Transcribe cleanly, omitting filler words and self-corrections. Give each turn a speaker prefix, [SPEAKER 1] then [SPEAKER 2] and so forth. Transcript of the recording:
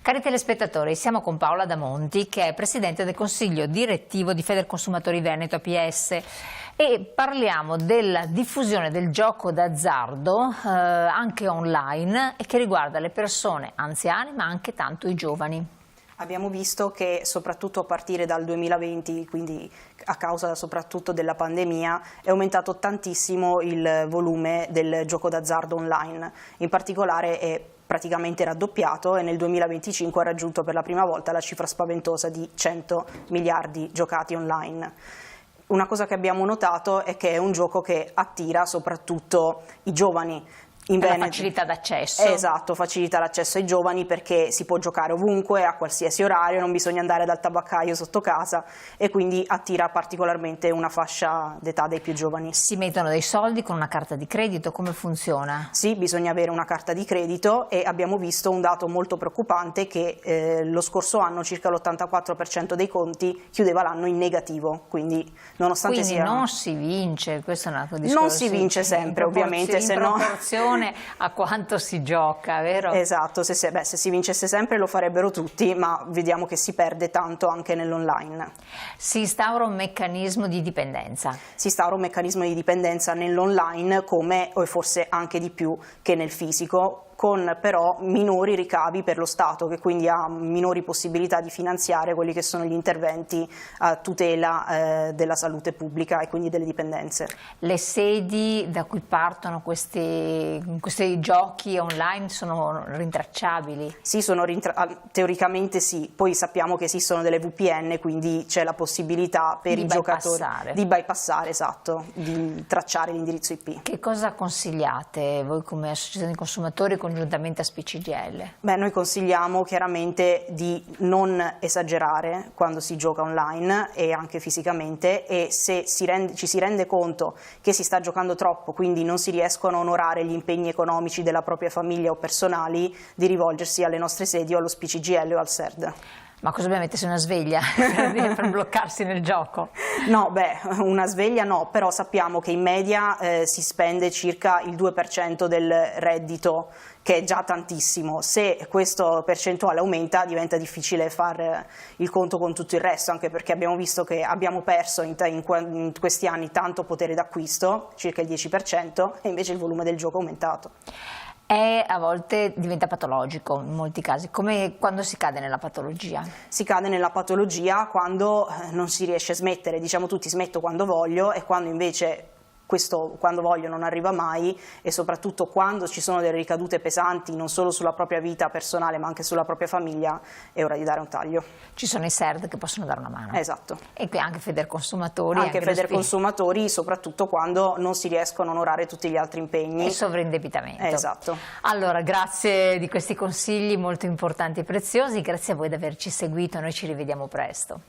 [SPEAKER 1] Cari telespettatori, siamo con Paola Damonti, che è Presidente del Consiglio Direttivo di Federconsumatori Veneto APS, e parliamo della diffusione del gioco d'azzardo anche online e che riguarda le persone anziane ma anche tanto i giovani.
[SPEAKER 2] Abbiamo visto che soprattutto a partire dal 2020, quindi a causa soprattutto della pandemia, è aumentato tantissimo il volume del gioco d'azzardo online. In particolare è praticamente raddoppiato e nel 2025 ha raggiunto per la prima volta la cifra spaventosa di 100 miliardi giocati online. Una cosa che abbiamo notato è che è un gioco che attira soprattutto i giovani.
[SPEAKER 1] La facilità d'accesso.
[SPEAKER 2] Esatto, facilita l'accesso ai giovani perché si può giocare ovunque, a qualsiasi orario, non bisogna andare dal tabaccaio sotto casa e quindi attira particolarmente una fascia d'età dei più giovani.
[SPEAKER 1] Si mettono dei soldi con una carta di credito, come funziona?
[SPEAKER 2] Sì, bisogna avere una carta di credito e abbiamo visto un dato molto preoccupante che lo scorso anno circa l'84% dei conti chiudeva l'anno in negativo, quindi nonostante sia...
[SPEAKER 1] non si vince, questo è un altro discorso.
[SPEAKER 2] Non si vince sempre, ovviamente, se no...
[SPEAKER 1] a quanto si gioca, vero?
[SPEAKER 2] Esatto, se si vincesse sempre lo farebbero tutti, ma vediamo che si perde tanto anche nell'online.
[SPEAKER 1] Si instaura un meccanismo di dipendenza.
[SPEAKER 2] Si instaura un meccanismo di dipendenza nell'online come, o forse anche di più, che nel fisico, con però minori ricavi per lo Stato, che quindi ha minori possibilità di finanziare quelli che sono gli interventi a tutela della salute pubblica e quindi delle dipendenze.
[SPEAKER 1] Le sedi da cui partono questi giochi online sono rintracciabili?
[SPEAKER 2] Sì, teoricamente sì, poi sappiamo che esistono delle VPN, quindi c'è la possibilità per i giocatori di bypassare, esatto, di tracciare l'indirizzo IP.
[SPEAKER 1] Che cosa consigliate voi come associazione di consumatori congiuntamente a SPCGL?
[SPEAKER 2] Beh, noi consigliamo chiaramente di non esagerare quando si gioca online e anche fisicamente, e se ci si rende conto che si sta giocando troppo, quindi non si riescono a onorare gli impegni economici della propria famiglia o personali, di rivolgersi alle nostre sedi o allo SPCGL o al SERD.
[SPEAKER 1] Ma cosa dobbiamo mettersi una sveglia per bloccarsi nel gioco?
[SPEAKER 2] No, beh, una sveglia no, però sappiamo che in media si spende circa il 2% del reddito, che è già tantissimo. Se questo percentuale aumenta diventa difficile fare il conto con tutto il resto, anche perché abbiamo visto che abbiamo perso in questi anni tanto potere d'acquisto, circa il 10%, e invece il volume del gioco è aumentato.
[SPEAKER 1] A volte diventa patologico in molti casi, come quando si cade nella patologia?
[SPEAKER 2] Si cade nella patologia quando non si riesce a smettere, diciamo tutti smetto quando voglio, e quando invece questo quando voglio non arriva mai, e soprattutto quando ci sono delle ricadute pesanti non solo sulla propria vita personale ma anche sulla propria famiglia, è ora di dare un taglio.
[SPEAKER 1] Ci sono i SERD che possono dare una mano.
[SPEAKER 2] Esatto.
[SPEAKER 1] E qui anche Federconsumatori.
[SPEAKER 2] Anche Federconsumatori, soprattutto quando non si riescono a onorare tutti gli altri impegni.
[SPEAKER 1] E sovraindebitamento.
[SPEAKER 2] Esatto.
[SPEAKER 1] Allora, grazie di questi consigli molto importanti e preziosi, grazie a voi di averci seguito, noi ci rivediamo presto.